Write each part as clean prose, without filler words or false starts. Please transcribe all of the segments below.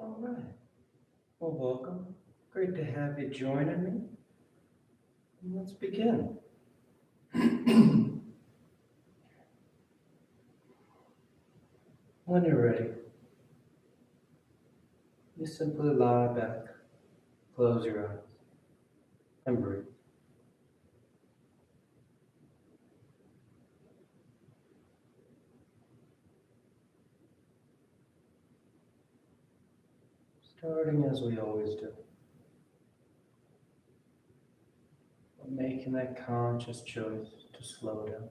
All right. Well, welcome. Great to have you joining me. Let's begin. When you're ready, you simply lie back, close your eyes, and breathe. Starting as we always do, making that conscious choice to slow down.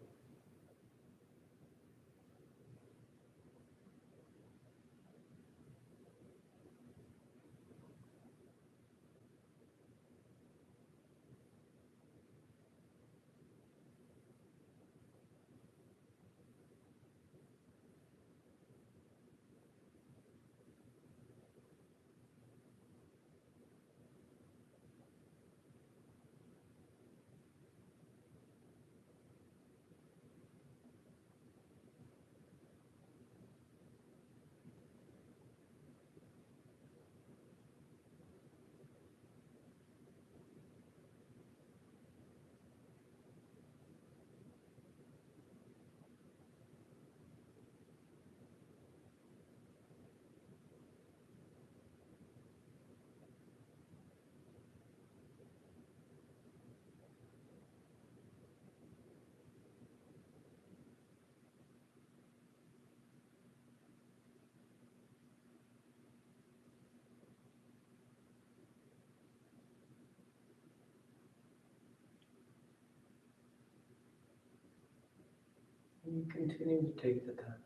And you continue to take the time,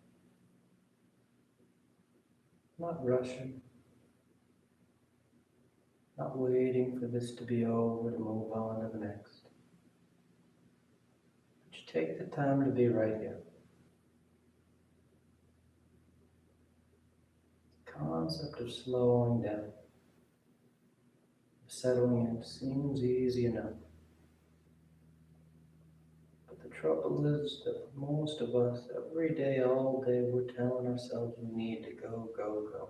not rushing, not waiting for this to be over to move on to the next. But you take the time to be right here. The concept of slowing down, settling in seems easy enough. But the trouble is that for most of us, every day, all day, we're telling ourselves we need to go, go, go.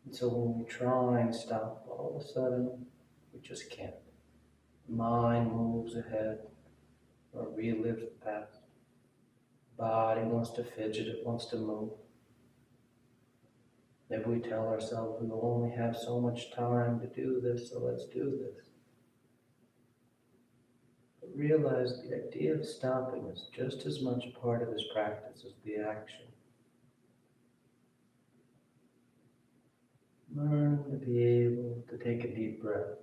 And so when we try and stop, all of a sudden, we just can't. The mind moves ahead or relives the past. The body wants to fidget, it wants to move. Maybe we tell ourselves we only have so much time to do this, so let's do this. But realize the idea of stopping is just as much a part of this practice as the action. Learn to be able to take a deep breath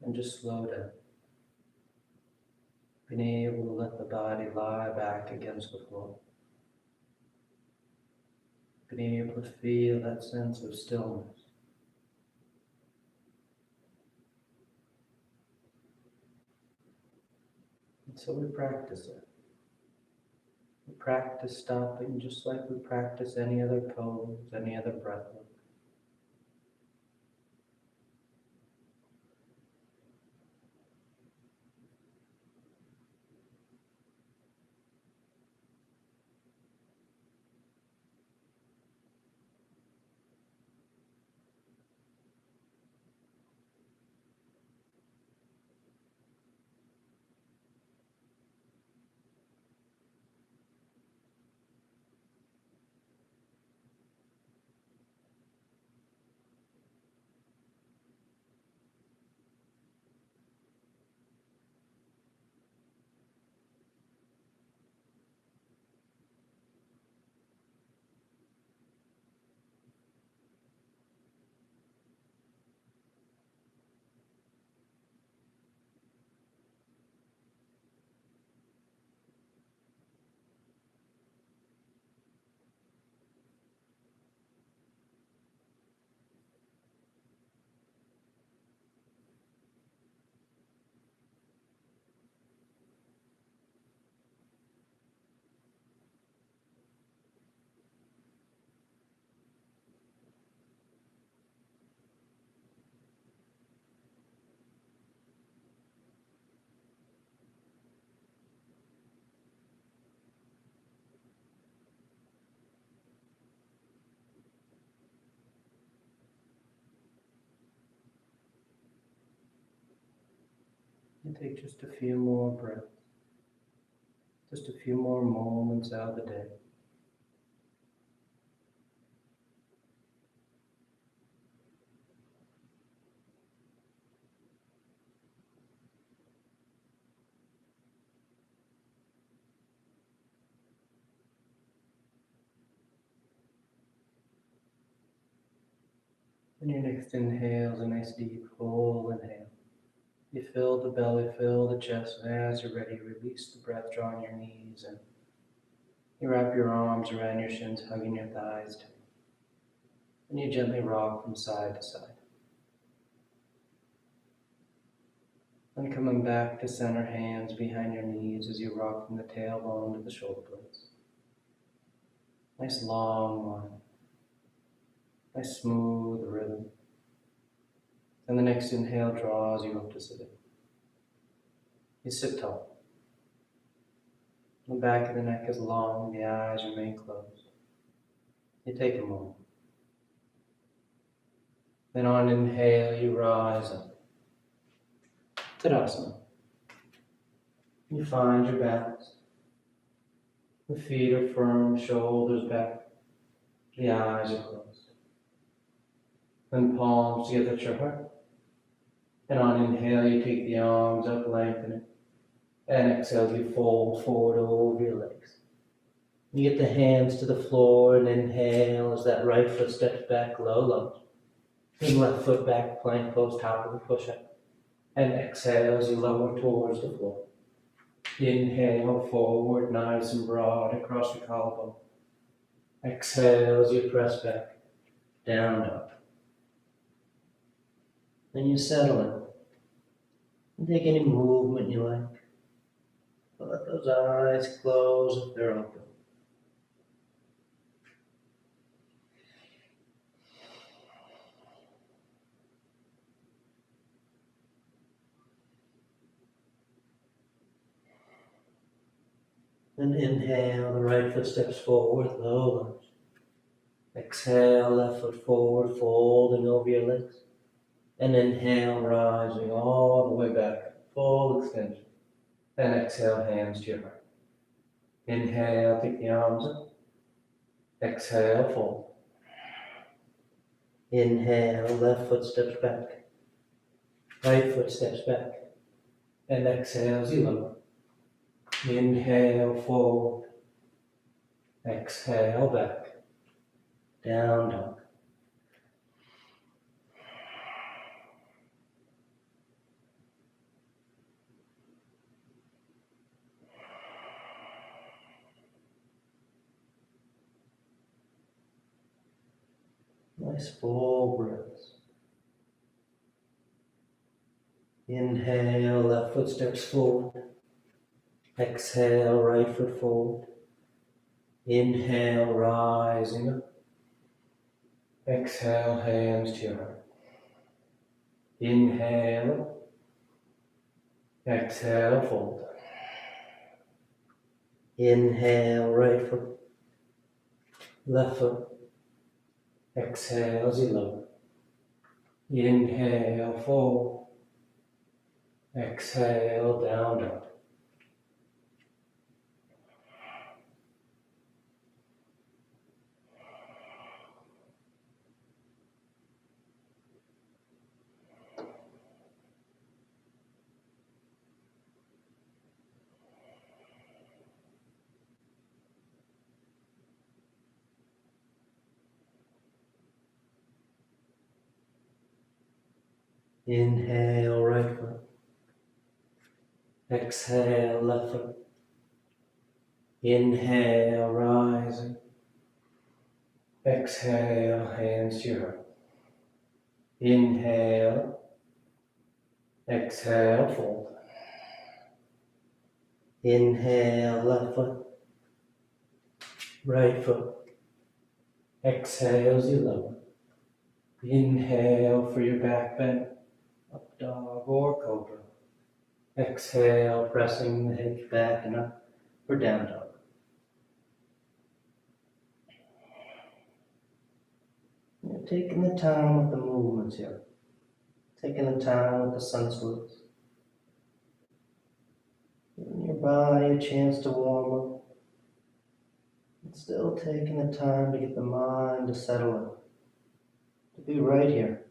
and just slow down. Being able to let the body lie back against the floor. Being able to feel that sense of stillness. And so we practice it. We practice stopping just like we practice any other pose, any other breath work. And take just a few more breaths, just a few more moments out of the day. And your next inhale is a nice deep full inhale. You fill the belly, fill the chest, and as you're ready, release the breath, drawing your knees in. You wrap your arms around your shins, hugging your thighs tight. And you gently rock from side to side. And coming back to center, hands behind your knees as you rock from the tailbone to the shoulder blades. Nice long line. Nice smooth rhythm. And the next inhale draws you up to sitting. You sit tall. The back of the neck is long, the eyes remain closed. You take a moment. Then on inhale, you rise up. Tadasana. You find your balance. The feet are firm, shoulders back. The eyes are closed. Then palms together at your heart. And on inhale, you take the arms up, lengthening. And exhale, you fold forward over your legs. You get the hands to the floor and inhale as that right foot steps back, low lunge. Then left foot back, plank pose, top of the push-up. And exhale as you lower towards the floor. Inhale forward, nice and broad across your collarbone. Exhale as you press back, down dog. Then you settle in. And take any movement you like. But let those eyes close if they're open. Then inhale, the right foot steps forward, low lunge. Exhale, left foot forward, folding over your legs. And inhale, rising all the way back, full extension. And exhale, hands to your heart. Inhale, take the arms up. Exhale, fold. Inhale, left foot steps back. Right foot steps back. And exhale as you lower. Inhale, forward. Exhale, back. Down dog. Nice full breaths. Inhale, left foot steps forward. Exhale, right foot forward. Inhale, rising up. Exhale, hands to your heart. Inhale. Exhale, fold. Inhale, right foot. Left foot. Exhale as you lower. Inhale, forward. Exhale, down dog. Inhale, right foot. Exhale, left foot. Inhale, rising. Exhale, hands to your heart. Inhale. Exhale, fold. Inhale, left foot. Right foot. Exhale as you lower. Inhale for your back bend. Up dog or cobra. Exhale, pressing the hips back and up for down dog. You're taking the time with the movements here. Taking the time with the sun salutes. body a chance to warm up. And still taking the time to get the mind to settle in, to be right here.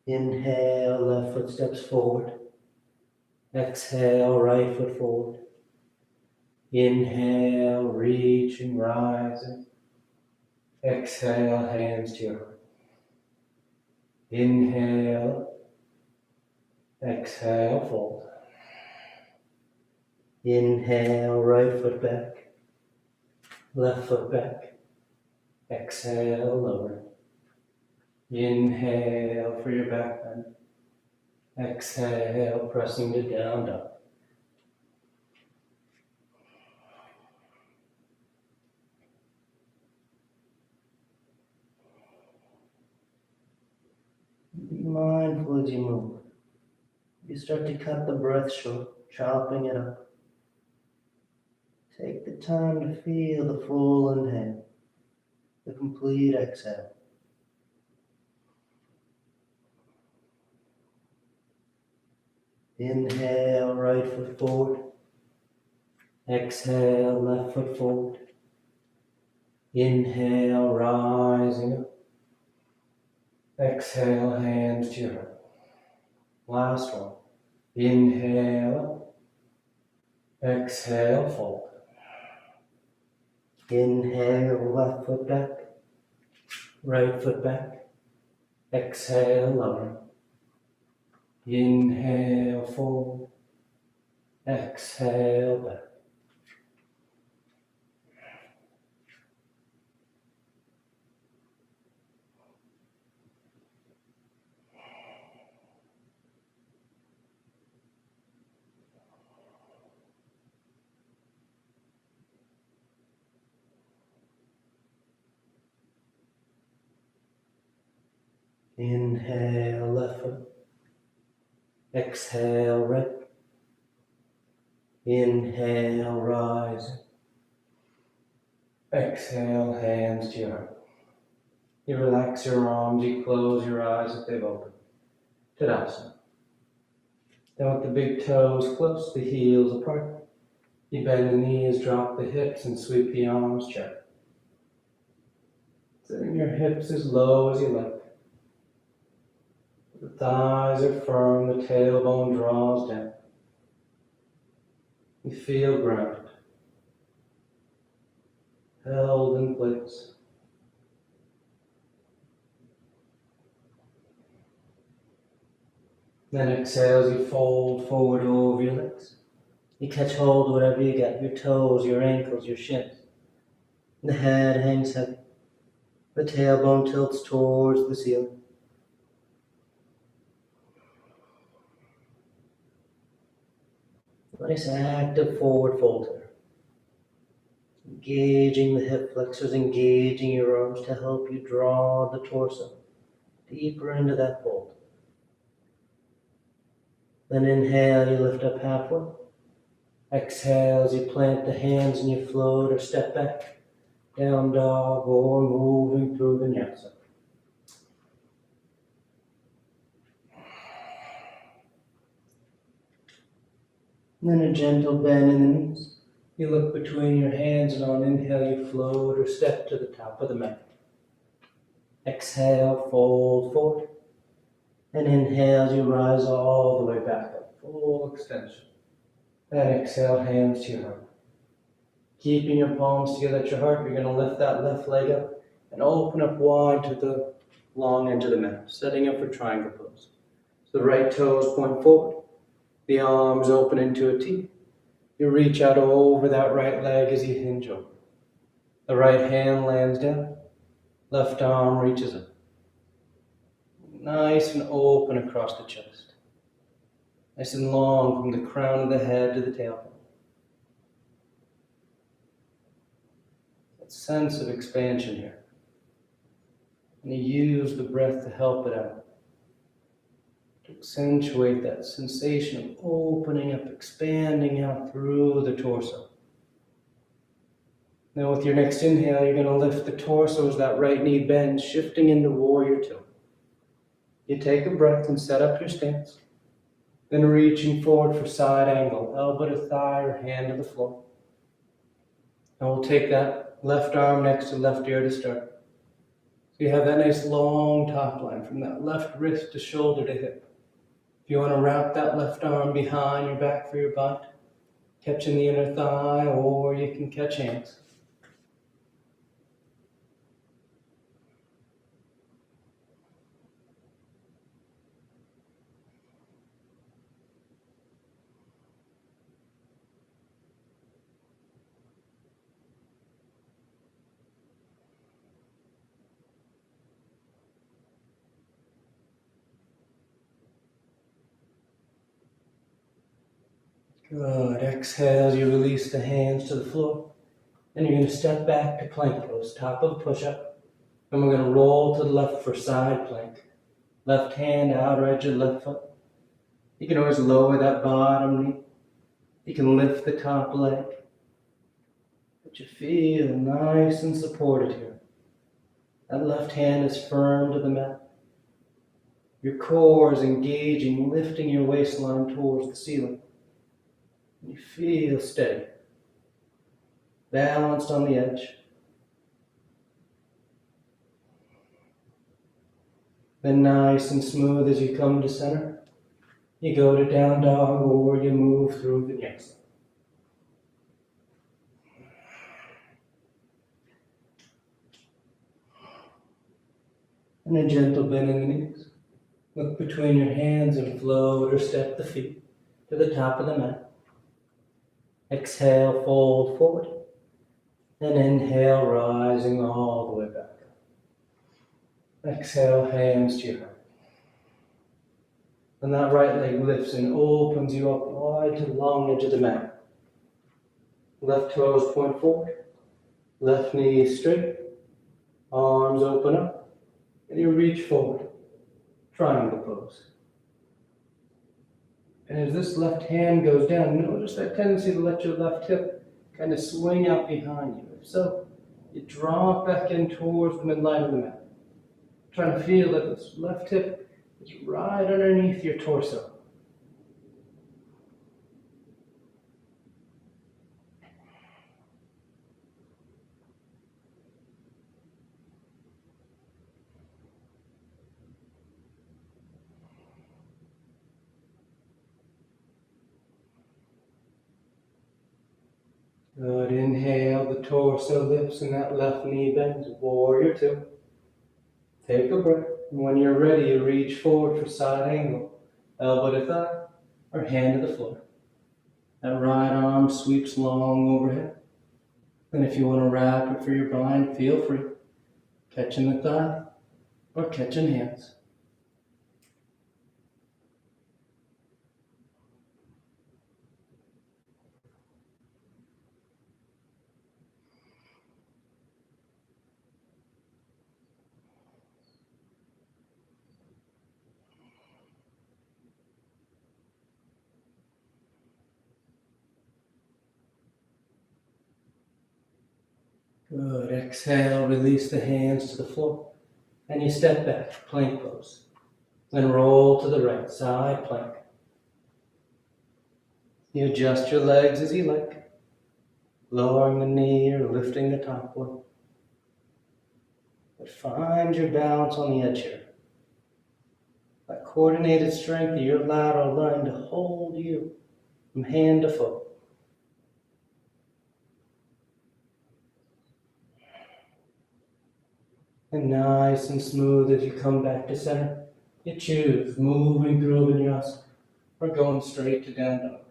Inhale, left foot steps forward. Exhale, right foot forward. Inhale, reaching, rising. Exhale, hands to your heart. Inhale. Exhale, fold. Inhale, right foot back. Left foot back. Exhale, lower. Inhale for your back bend. Exhale, pressing to down dog. Be mindful as you move. You start to cut the breath short, chopping it up. Take the time to feel the full inhale, the complete exhale. Inhale, right foot forward. Exhale, left foot forward. Inhale, rising up. Exhale, hands to your heart. Last one. Inhale. Exhale, fold. Inhale, left foot back. Right foot back. Exhale, lower. Inhale, fold. Exhale, back. Inhale, left foot. Exhale, right. Inhale, rise. Exhale, hands to your heart. You relax your arms, you close your eyes if they've opened. Tadasana. Then with the big toes close, the heels apart. You bend the knees, drop the hips, and sweep the arms gently. Setting your hips as low as you like. The thighs are firm, the tailbone draws down. You feel grounded, held in place. Then exhale as you fold forward over your legs. You catch hold of whatever you get, your toes, your ankles, your shins. The head hangs heavy. The tailbone tilts towards the ceiling. Nice active forward fold here. Engaging the hip flexors, engaging your arms to help you draw the torso deeper into that fold. Then inhale, you lift up halfway. Exhale as you plant the hands and you float or step back. Down dog or moving through vinyasa. Then a gentle bend in the knees. You look between your hands and on inhale you float or step to the top of the mat. Exhale, fold forward. And inhale, you rise all the way back up, full extension. And exhale, hands to your heart. Keeping your palms together at your heart, you're going to lift that left leg up and open up wide to the long end of the mat, setting up for triangle pose. So the right toes point forward, the arms open into a T. You reach out over that right leg as you hinge over. The right hand lands down, left arm reaches up. Nice and open across the chest. Nice and long from the crown of the head to the tailbone. That sense of expansion here. And you use the breath to help it out. To accentuate that sensation of opening up, expanding out through the torso. Now with your next inhale, you're going to lift the torso as that right knee bends, shifting into warrior two. You take a breath and set up your stance. Then reaching forward for side angle, elbow to thigh or hand to the floor. And we'll take that left arm next to left ear to start. So you have that nice long top line from that left wrist to shoulder to hip. If you want to wrap that left arm behind your back for your butt, catching the inner thigh, or you can catch hands. Good. Exhale as you release the hands to the floor. And you're going to step back to plank pose, top of the push-up. And we're going to roll to the left for side plank. Left hand, outer edge of the left foot. You can always lower that bottom knee. You can lift the top leg. But you feel nice and supported here. That left hand is firm to the mat. Your core is engaging, lifting your waistline towards the ceiling. You feel steady, balanced on the edge. Then nice and smooth as you come to center, you go to down dog or you move through vinyasa. And a gentle bend in the knees. Look between your hands and float or step the feet to the top of the mat. Exhale, fold forward. And inhale, rising all the way back. Exhale, hands to your heart. And that right leg lifts and opens you up wide to the long edge of the mat. Left toes point forward. Left knee straight. Arms open up. And you reach forward. Triangle pose. And as this left hand goes down, notice that tendency to let your left hip kind of swing out behind you. If so, you draw it back in towards the midline of the mat. Trying to feel that this left hip is right underneath your torso. Good. Inhale, the torso lifts and that left knee bends. Warrior two. Take a breath. And when you're ready, you reach forward for side angle. Elbow to thigh or hand to the floor. That right arm sweeps long overhead. And if you want to wrap it for your bind, feel free. Catching the thigh or catching hands. Good. Exhale, release the hands to the floor. And you step back, plank pose. Then roll to the right, side plank. You adjust your legs as you like, lowering the knee or lifting the top one. But find your balance on the edge here. That coordinated strength of your lateral line to hold you from hand to foot. And nice and smooth as you come back to center, you choose moving through vinyasa or going straight to down dog.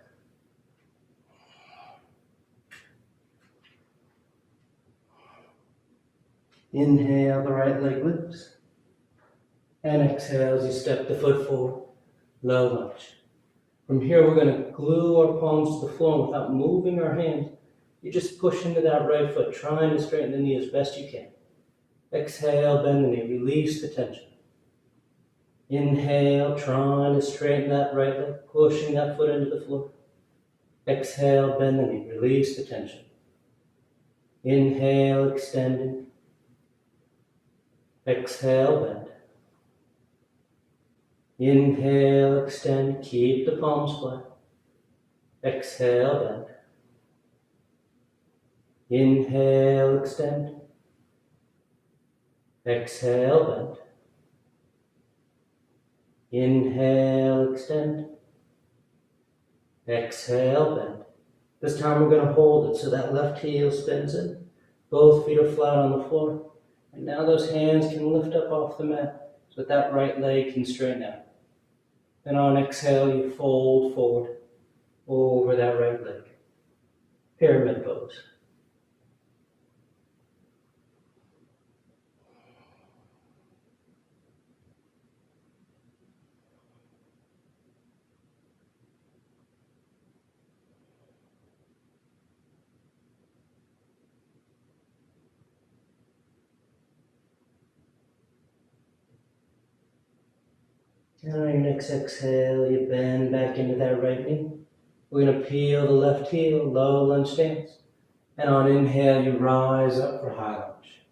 Inhale, the right leg lifts. And exhale as you step the foot forward, low lunge. From here, we're going to glue our palms to the floor without moving our hands. You just push into that right foot, trying to straighten the knee as best you can. Exhale, bend the knee, release the tension. Inhale, trying to straighten that right leg, pushing that foot into the floor. Exhale, bend the knee, release the tension. Inhale, extending. Exhale, bend. Inhale, extend, keep the palms flat. Exhale, bend. Inhale, extend. Exhale, bend. Inhale, extend. Exhale, bend. This time we're going to hold it so that left heel spins in. Both feet are flat on the floor. And now those hands can lift up off the mat so that right leg can straighten out. Then on exhale, you fold forward over that right leg. Pyramid pose. And on your next exhale, you bend back into that right knee. We're going to peel the left heel, low lunge stance. And on inhale, you rise up for high lunge.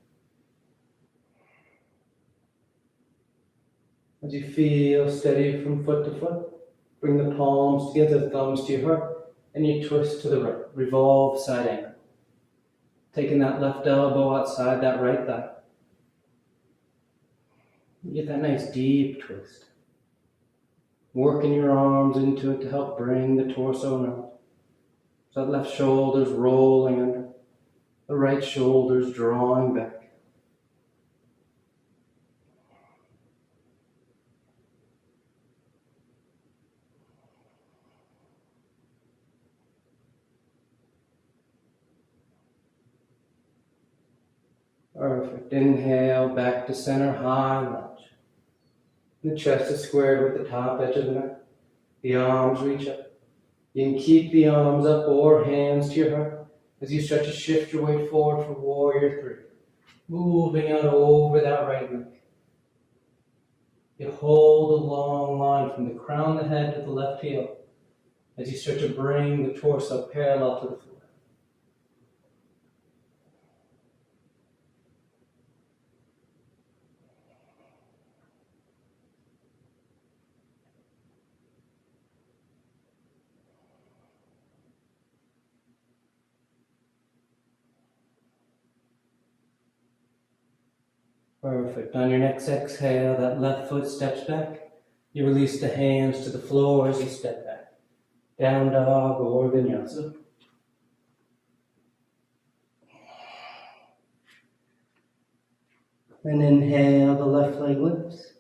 As you feel steady from foot to foot, bring the palms together, thumbs to your heart, and you twist to the right. Revolve side angle. Taking that left elbow outside that right thigh. You get that nice deep twist. Working your arms into it to help bring the torso around. So that left shoulder's rolling under. The right shoulder's drawing back. Perfect. Inhale, back to center, high lunge. The chest is squared with the top edge of the mat. The arms reach up. You can keep the arms up or hands to your heart as you start to shift your weight forward for warrior three. Moving out over that right leg. You hold a long line from the crown of the head to the left heel as you start to bring the torso parallel to the floor. Perfect. On your next exhale, that left foot steps back. You release the hands to the floor as you step back. Down dog or vinyasa. And inhale, the left leg lifts.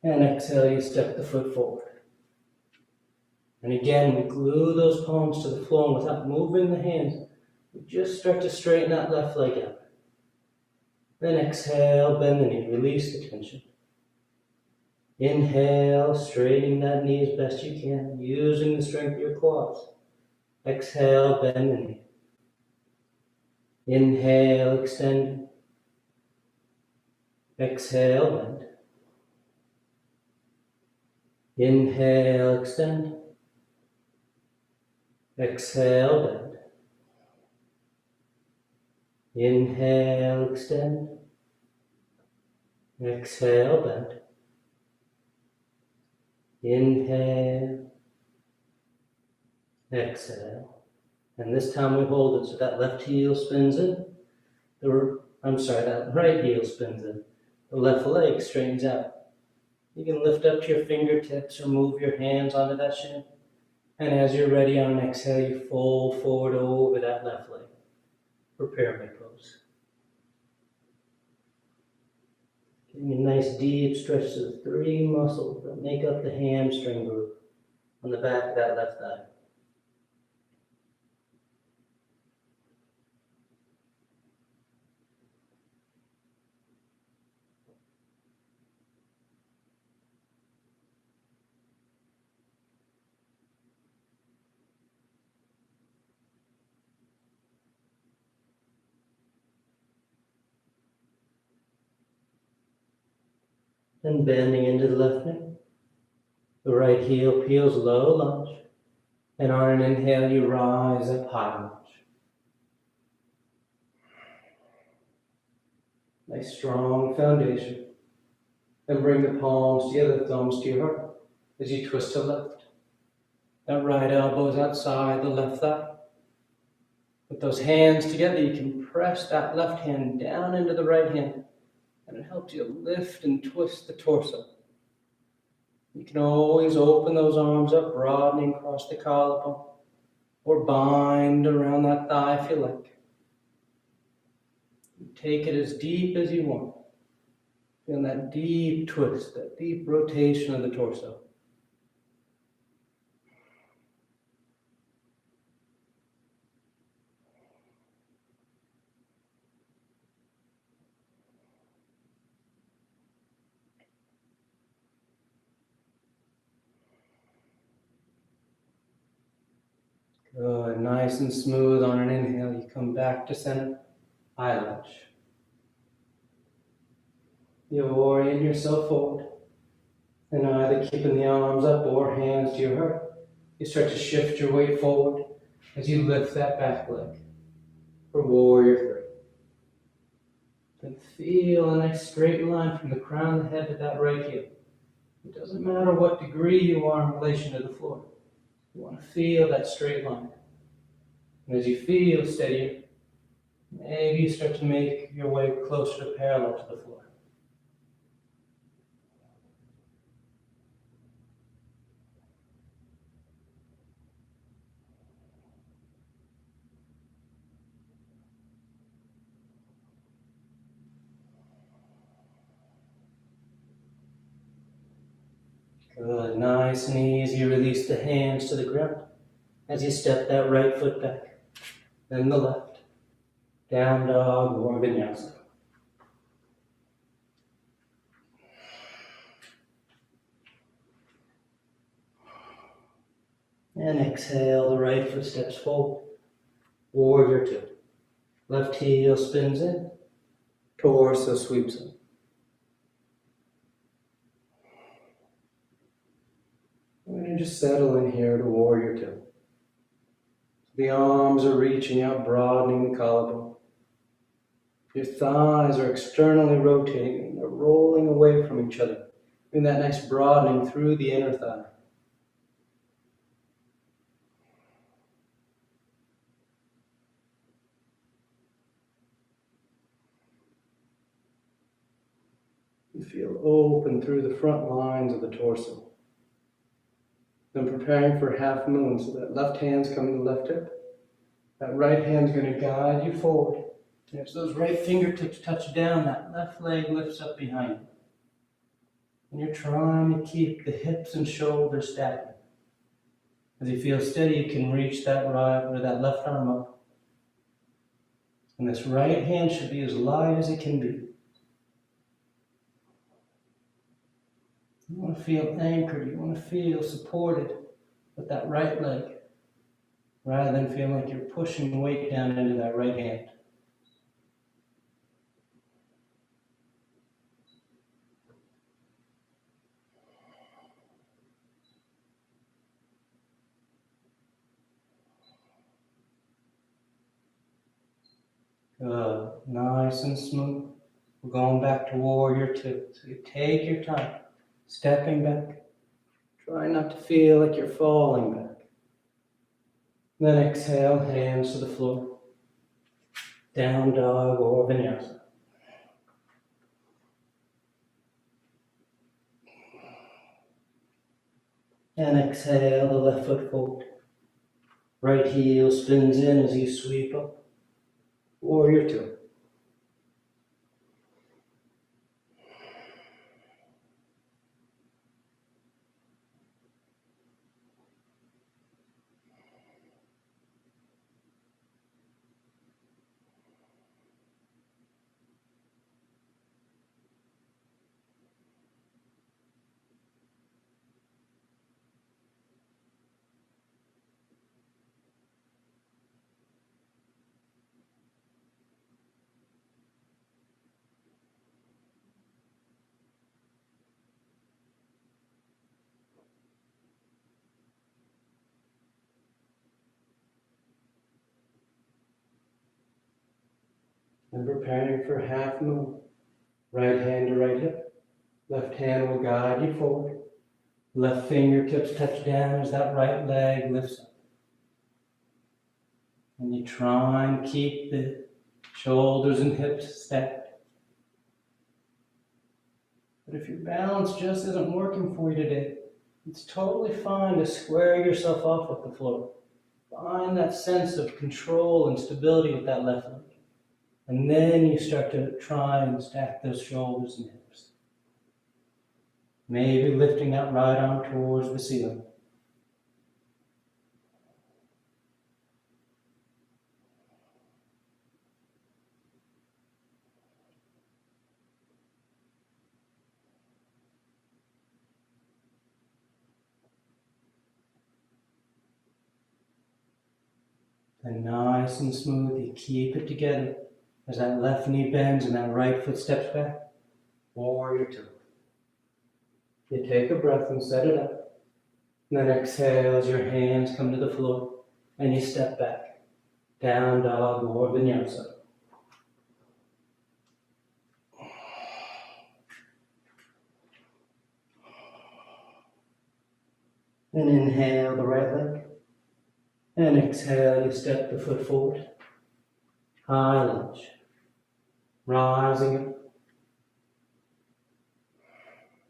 And exhale, you step the foot forward. And again, we glue those palms to the floor, and without moving the hands, we just start to straighten that left leg out. Then exhale, bend the knee, release the tension. Inhale, straightening that knee as best you can, using the strength of your quads. Exhale, bend the knee. Inhale, extend. Exhale, bend. Inhale, extend. Exhale, bend. Inhale, extend. Exhale, bend. Inhale. Exhale. And this time we hold it so that left heel spins in. That right heel spins in. The left leg straightens out. You can lift up to your fingertips or move your hands onto that shin. And as you're ready on an exhale, you fold forward over that left leg for pyramid pose. Getting a nice deep stretch to the three muscles that make up the hamstring group on the back of that left thigh. Then bending into the left knee. The right heel peels low lunge. And on an inhale, you rise up high lunge. Nice strong foundation. Then bring the palms together, thumbs to your heart as you twist to left. That right elbow is outside the left thigh. With those hands together, you can press that left hand down into the right hand, and it helps you lift and twist the torso. You can always open those arms up, broadening across the collarbone, or bind around that thigh if you like. Take it as deep as you want. Feel that deep twist, that deep rotation of the torso. Good, nice and smooth on an inhale. You come back to center, high lunge. You orient yourself forward, and either keeping the arms up or hands to your heart, you start to shift your weight forward as you lift that back leg for warrior 3. Then feel a nice straight line from the crown of the head to that right heel. It doesn't matter what degree you are in relation to the floor. You want to feel that straight line. And as you feel steadier, maybe you start to make your way closer to parallel to the floor. Good, nice and easy. Release the hands to the ground as you step that right foot back, then the left. Down dog or vinyasa. And exhale, the right foot steps forward. Warrior 2. Left heel spins in, torso sweeps in. We're going to just settle in here to warrior 2. The arms are reaching out, broadening the collarbone. Your thighs are externally rotating. They're rolling away from each other, doing that nice broadening through the inner thigh. You feel open through the front lines of the torso. Then preparing for half moon, so that left hand's coming to the left hip. That right hand's going to guide you forward. And as those right fingertips touch down, that left leg lifts up behind you. And you're trying to keep the hips and shoulders stagnant. As you feel steady, you can reach that right or that left arm up. And this right hand should be as light as it can be. You want to feel anchored. You want to feel supported with that right leg, rather than feeling like you're pushing weight down into that right hand. Good. Nice and smooth. We're going back to warrior 2. So you take your time, stepping back. Try not to feel like you're falling back. Then exhale, hands to the floor. Down dog or vinyasa. And exhale, the left foot forward. Right heel spins in as you sweep up. Warrior 2. And preparing for half moon. Right hand to right hip. Left hand will guide you forward. Left fingertips touch down as that right leg lifts up. And you try and keep the shoulders and hips stacked. But if your balance just isn't working for you today, it's totally fine to square yourself off with the floor. Find that sense of control and stability with that left leg. And then you start to try and stack those shoulders and hips. Maybe lifting that right arm towards the ceiling. And nice and smooth, you keep it together as that left knee bends and that right foot steps back. Warrior two. You take a breath and set it up. And then exhale as your hands come to the floor and you step back. Down dog or vinyasa. And inhale the right leg. And exhale, you step the foot forward. High lunge. Rising up.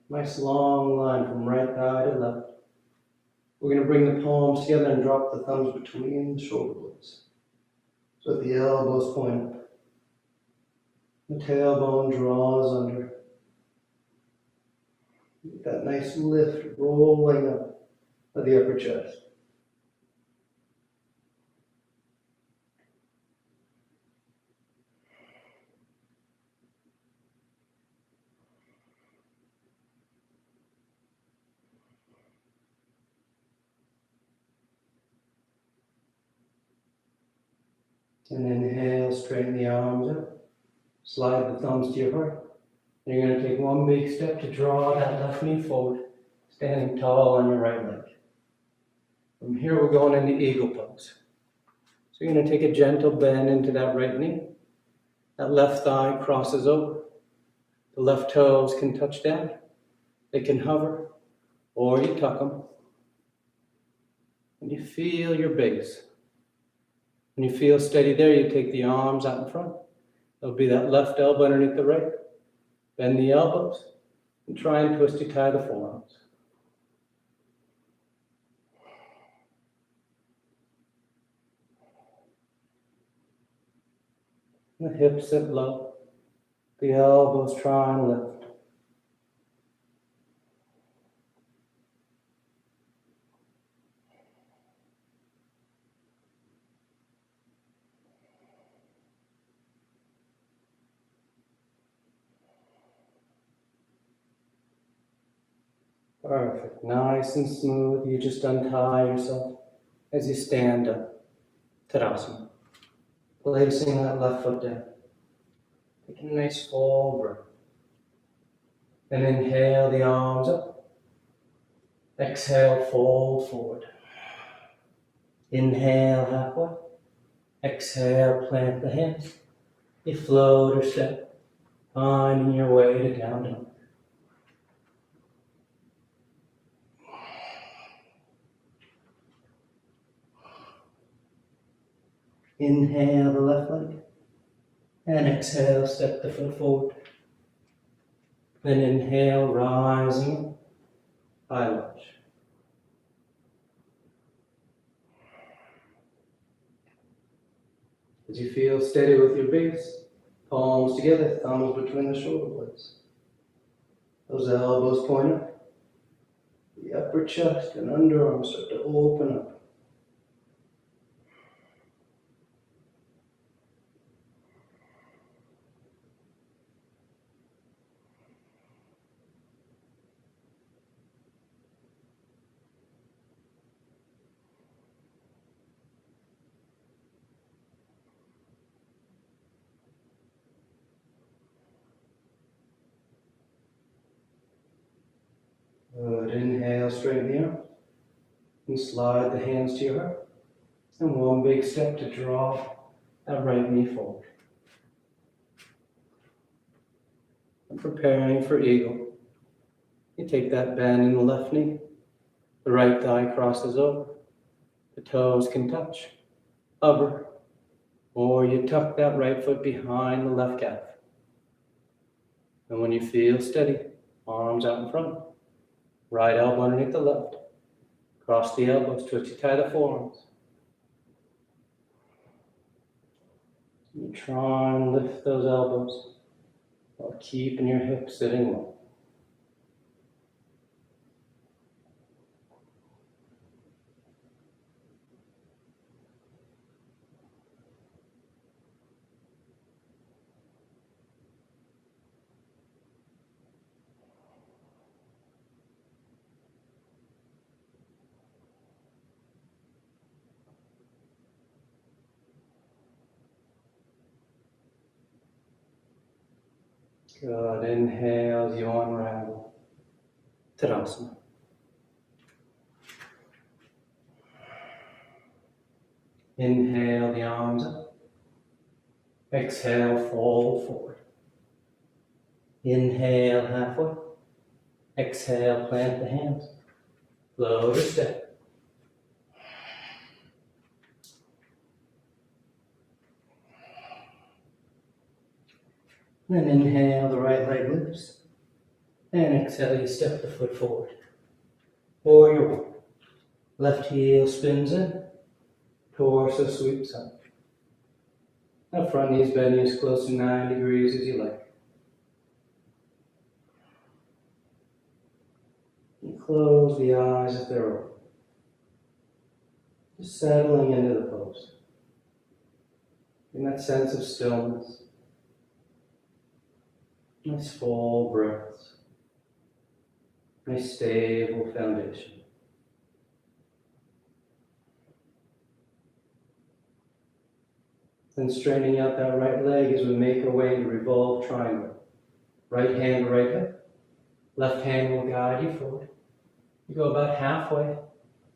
Nice long line from right thigh to left. We're going to bring the palms together and drop the thumbs between the shoulder blades. So that the elbows point up. The tailbone draws under. Get that nice lift rolling up of the upper chest. And inhale, straighten the arms up. Slide the thumbs to your heart. And you're going to take one big step to draw that left knee forward, standing tall on your right leg. From here, we're going into eagle pose. So you're going to take a gentle bend into that right knee. That left thigh crosses over. The left toes can touch down. They can hover, or you tuck them. And you feel your base. When you feel steady there, you take the arms out in front. There'll be that left elbow underneath the right. Bend the elbows and try and twisty tie the forearms. The hips sit low. The elbows try and lift. Perfect. Nice and smooth. You just untie yourself as you stand up. Tadasana. Placing that left foot down. Taking a nice full breath. Then inhale the arms up. Exhale, fold forward. Inhale halfway. Exhale, plant the hands. You float or step, finding your way to down dog. Inhale the left leg. And exhale, step the foot forward. Then inhale, rising, high lunge. As you feel steady with your base, palms together, thumbs between the shoulder blades. Those elbows point up. The upper chest and underarms start to open up. Good. Inhale, straighten the arms. And slide the hands to your heart. And one big step to draw that right knee forward. And preparing for eagle. You take that bend in the left knee. The right thigh crosses over. The toes can touch, hover, or you tuck that right foot behind the left calf. And when you feel steady, arms out in front. Right elbow underneath the left. Cross the elbows, twist you tie the forearms. You try and lift those elbows while keeping your hips sitting low. Good. Inhale as you unravel. Tadasana. Inhale the arms up. Exhale, fold forward. Inhale halfway. Exhale, plant the hands. Lower step. Then inhale, the right leg lifts. And exhale, you step the foot forward. Warrior one. Left heel spins in. Torso sweeps up. Now front knees bending as close to 9 degrees as you like. And close the eyes if they're open. Just settling into the pose. In that sense of stillness. Nice full breaths. Nice stable foundation. Then straightening out that right leg as we make our way into revolved triangle. Right hand, right hip. Left hand will guide you forward. You go about halfway,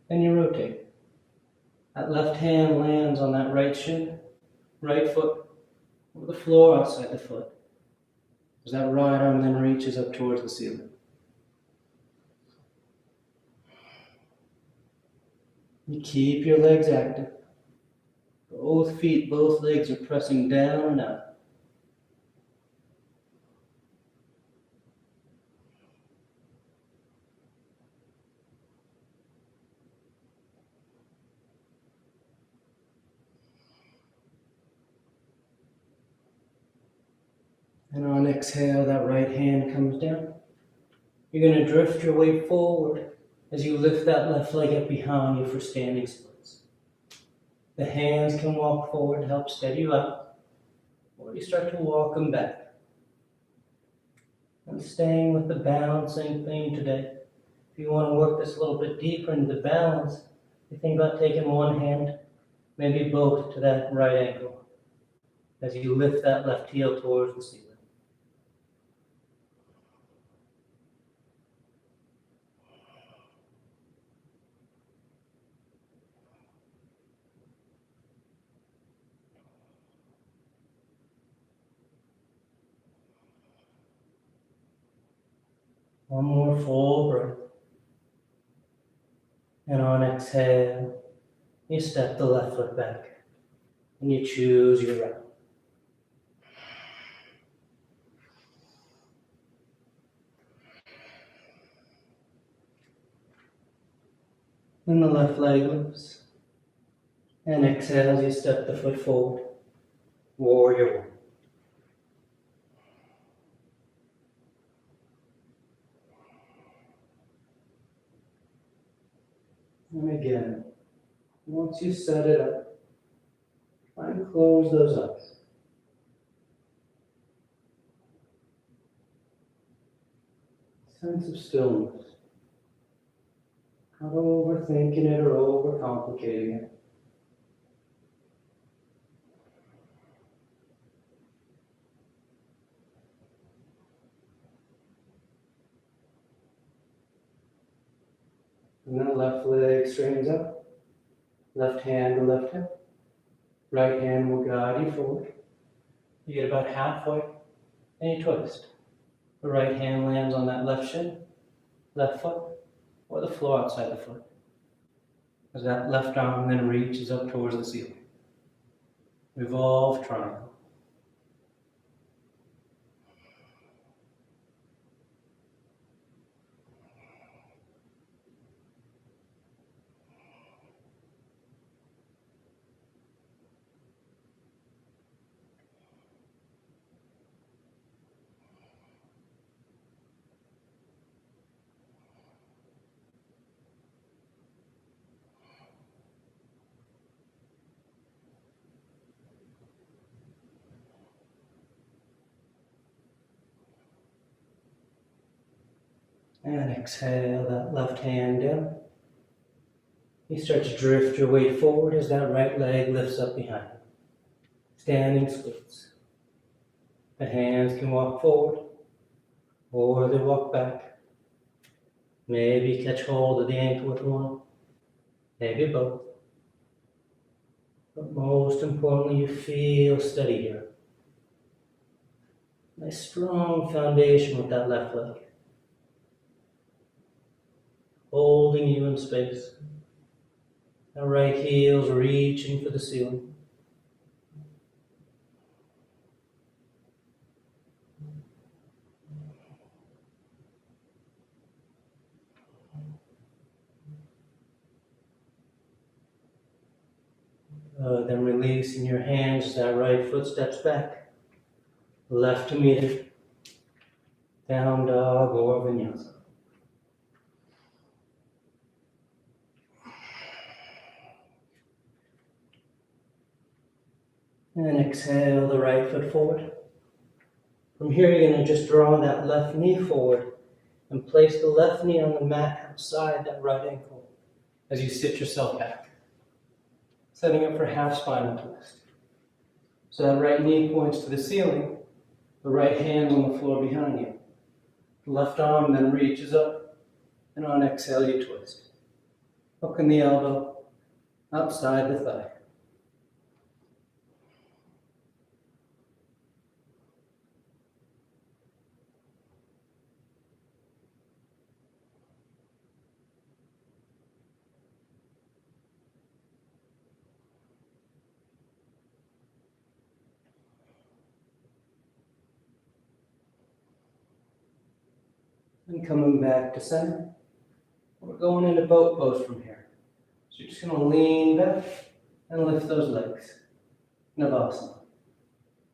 then you rotate. That left hand lands on that right shin, right foot, over the floor outside the foot. As that right arm then reaches up towards the ceiling. You keep your legs active. Both feet, both legs are pressing down and up. And on exhale, that right hand comes down. You're going to drift your weight forward as you lift that left leg up behind you for standing splits. The hands can walk forward to help steady you up, or you start to walk them back. And staying with the balancing theme today. If you want to work this a little bit deeper into the balance, you think about taking one hand, maybe both, to that right ankle as you lift that left heel towards the ceiling. One more full breath. And on exhale, you step the left foot back and you choose your route. And the left leg lifts. And exhale as you step the foot forward. Warrior one. And again, once you set it up, try and close those eyes. Sense of stillness. Not overthinking it or overcomplicating it. And then left leg straightens up. Left hand to left hip. Right hand will guide you forward. You get about halfway, and you twist. The right hand lands on that left shin. left foot, or the floor outside the foot. As that left arm then reaches up towards the ceiling. Revolve triangle. And exhale that left hand down. You start to drift your weight forward as that right leg lifts up behind you. Standing splits. The hands can walk forward or they walk back. Maybe catch hold of the ankle with one, maybe both. But most importantly, you feel steady here. Nice strong foundation with that left leg. Holding you in space. That right heel's reaching for the ceiling. Then releasing your hands as that right foot steps back. Left to meet it. Down dog or vinyasa. And exhale the right foot forward. From here, you're going to just draw that left knee forward and place the left knee on the mat outside that right ankle as you sit yourself back. Setting up for half spinal twist. So that right knee points to the ceiling, the right hand on the floor behind you. The left arm then reaches up, and on exhale you twist. Hooking the elbow outside the thigh. And coming back to center. We're going into boat pose from here. So you're just going to lean back and lift those legs. Navasana.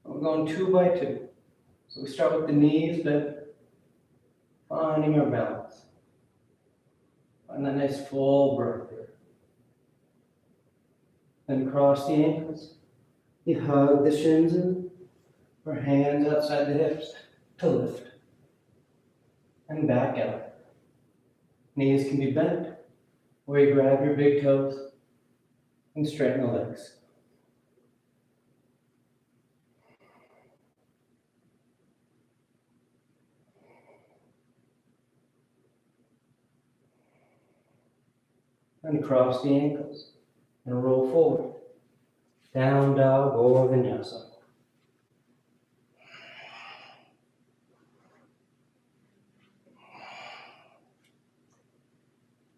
We're going 2 by 2. So we start with the knees bent, finding our balance. Find that nice full breath here. Then cross the ankles. You hug the shins in, or hands outside the hips to lift. And back out. Knees can be bent, or you grab your big toes and straighten the legs. And cross the ankles and roll forward. Down dog or vinyasa.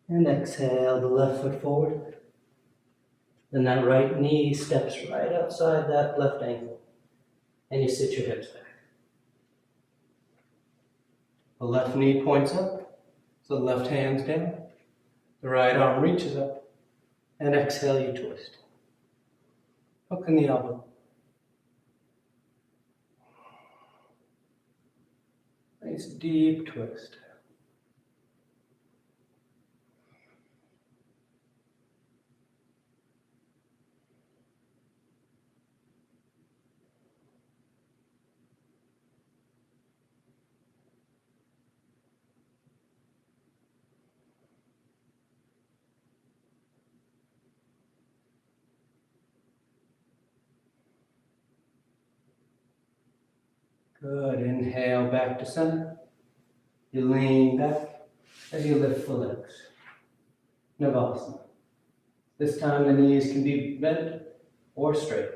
And exhale the left foot forward. Then that right knee steps right outside that left ankle. And you sit your hips back. The left knee points up, so the left hand's down. The right arm reaches up. And exhale, you twist. Hooking the elbow. Nice deep twist. Good. Inhale back to center. You lean back as you lift the legs. Navasana. This time the knees can be bent or straight.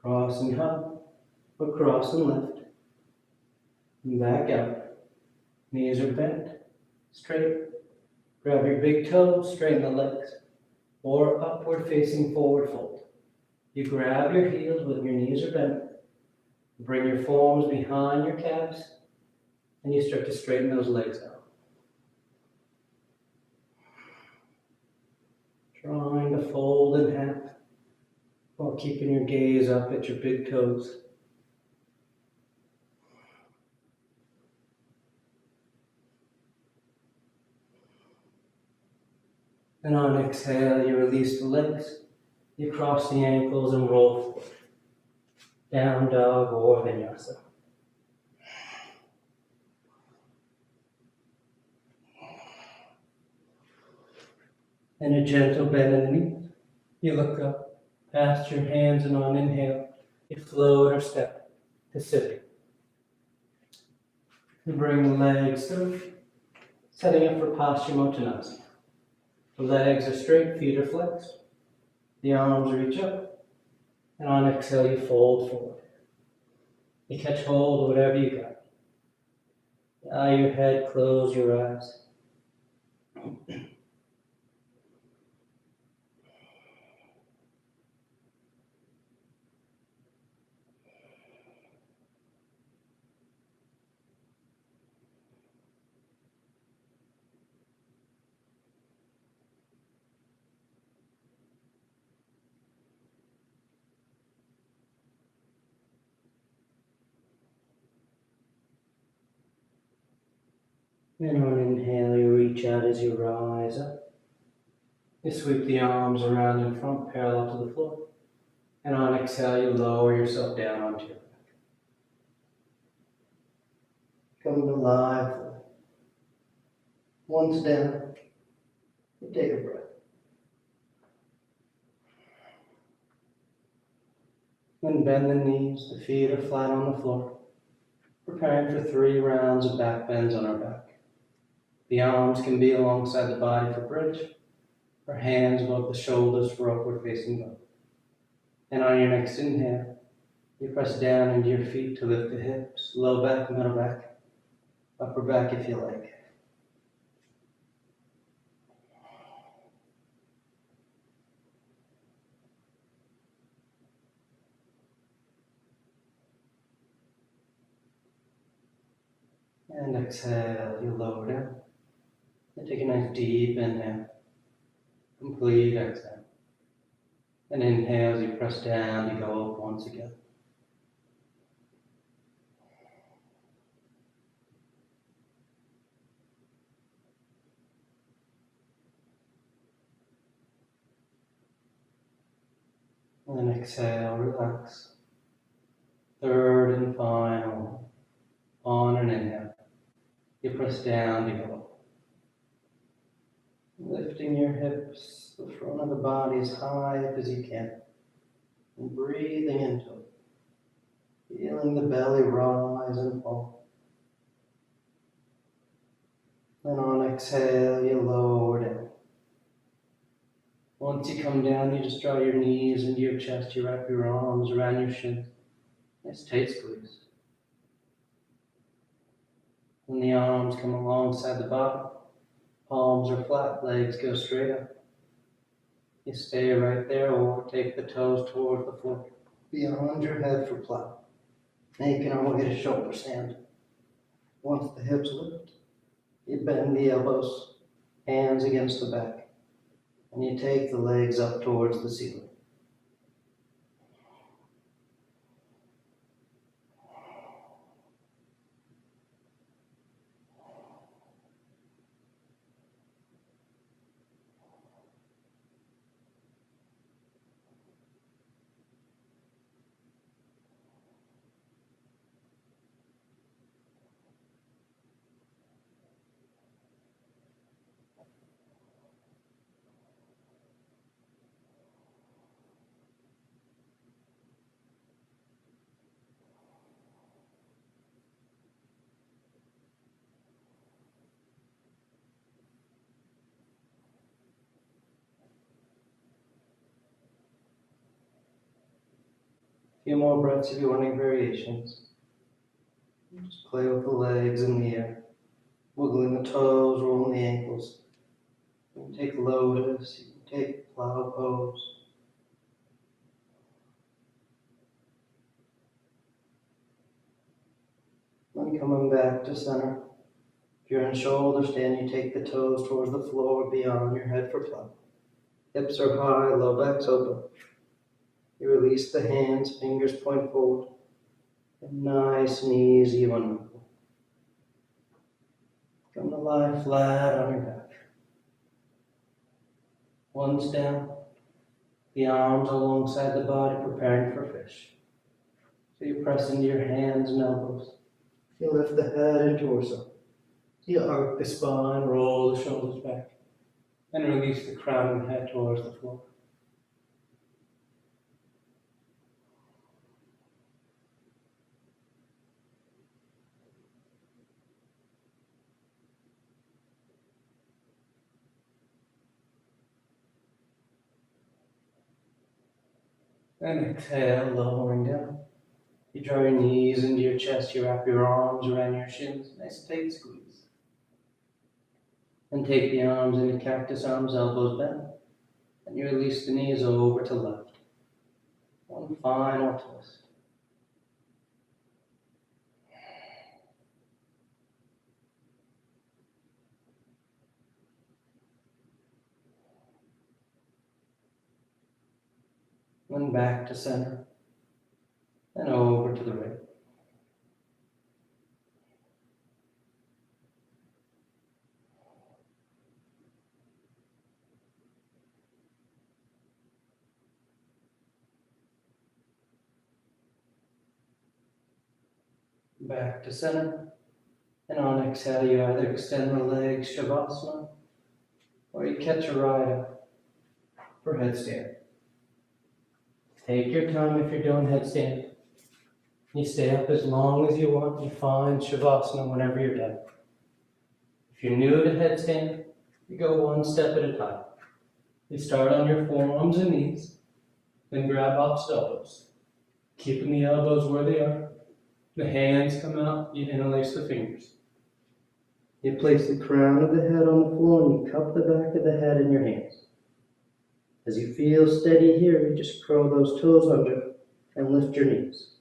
Cross and up, or cross and left. And back out. Knees are bent, straight. Grab your big toes, straighten the legs. Or upward facing forward fold. You grab your heels when your knees are bent. Bring your forearms behind your calves. And you start to straighten those legs out. Trying to fold in half while keeping your gaze up at your big toes. And on exhale, you release the legs. You cross the ankles and roll forward. Down dog or vinyasa. And a gentle bend in the knees. You look up, past your hands, and on inhale, you float or step to sitting. You bring the legs through, setting up for Paschimottanasana. The legs are straight, feet are flexed. The arms reach up, and on exhale, you fold forward. You catch hold of whatever you got. Bow your head, close your eyes. And on inhale, you reach out as you rise up. You sweep the arms around in front, parallel to the floor. And on exhale, you lower yourself down onto your back. Come to lie flat. Once down, you take a breath. Then bend the knees, the feet are flat on the floor. Preparing for 3 rounds of back bends on our back. The arms can be alongside the body for bridge, or hands above the shoulders for upward facing dog. And on your next inhale, you press down into your feet to lift the hips, low back, middle back, upper back if you like. And exhale, you lower down. And take a nice deep inhale. Complete exhale. And inhale as you press down, you go up once again. And then exhale, relax. Third and final. On an inhale. You press down to go up. Lifting your hips, the front of the body as high up as you can. And breathing into it. Feeling the belly rise and fall. And on exhale, you lower down. Once you come down, you just draw your knees into your chest. You wrap your arms around your shins. Nice tight squeeze. When the arms come alongside the body, palms are flat, legs go straight up. You stay right there or take the toes toward the floor. Beyond your head for plow. And you can always get a shoulder stand. Once the hips lift, you bend the elbows, hands against the back, and you take the legs up towards the ceiling. A few more breaths if you want any variations. Just play with the legs in the air, wiggling the toes, rolling the ankles. You can take lotus, you can take plow pose. Then coming back to center. If you're in shoulder stand, you take the toes towards the floor beyond your head for plow. Hips are high, low back's open. You release the hands, fingers point forward. And nice and easy one. Come to lie flat on your back. One's down. The arms alongside the body, preparing for fish. So you press into your hands and elbows. You lift the head and torso. You arc the spine, roll the shoulders back, and release the crown and head towards the floor. And exhale, lowering down. You draw your knees into your chest, you wrap your arms around your shins. Nice tight squeeze. And take the arms into cactus arms, elbows bent. And you release the knees over to left. One final twist. And back to center. And over to the right. Back to center. And on exhale, you either extend the legs, Shavasana, or you catch a ride for headstand. Take your time if you're doing headstand. You stay up as long as you want. You find Shavasana whenever you're done. If you're new to headstand, you go one step at a time. You start on your forearms and knees, then grab opposite elbows, keeping the elbows where they are. The hands come out, you interlace the fingers. You place the crown of the head on the floor and you cup the back of the head in your hands. As you feel steady here, you just curl those toes under and lift your knees.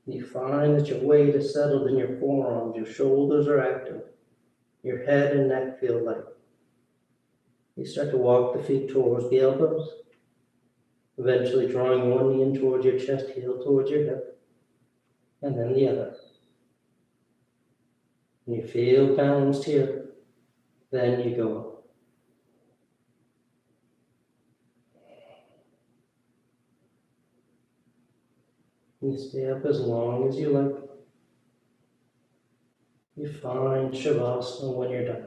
You find that your weight is settled in your forearms, your shoulders are active, your head and neck feel light. You start to walk the feet towards the elbows, eventually drawing one knee in towards your chest, heel towards your hip, and then the other. When you feel balanced here, then you go up. You stay up as long as you like. You find Shavasana when you're done.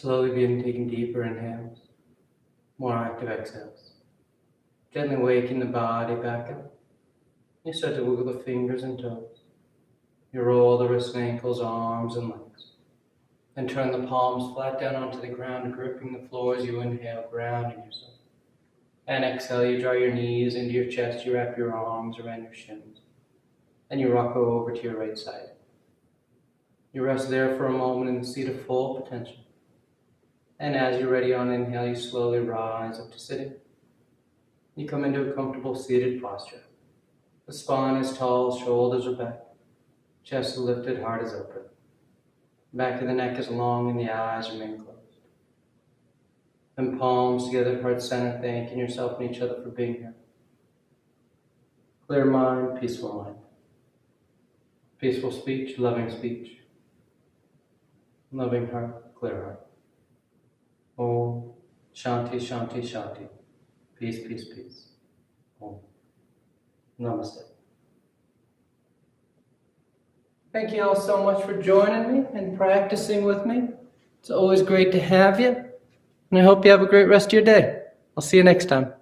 Slowly begin taking deeper inhales, more active exhales. Gently waking the body back up. You start to wiggle the fingers and toes. You roll the wrists and ankles, arms and legs. Then turn the palms flat down onto the ground, gripping the floor as you inhale, grounding yourself. And exhale, you draw your knees into your chest, you wrap your arms around your shins. And you rock over to your right side. You rest there for a moment in the seat of full potential. And as you're ready on inhale, you slowly rise up to sitting. You come into a comfortable seated posture. The spine is tall, shoulders are back. Chest is lifted, heart is open. Back of the neck is long and the eyes remain closed. And palms together, heart center, thanking yourself and each other for being here. Clear mind, peaceful mind. Peaceful speech, loving speech. Loving heart, clear heart. Om Shanti, Shanti, Shanti. Peace, peace, peace. Om. Namaste. Thank you all so much for joining me and practicing with me. It's always great to have you. And I hope you have a great rest of your day. I'll see you next time.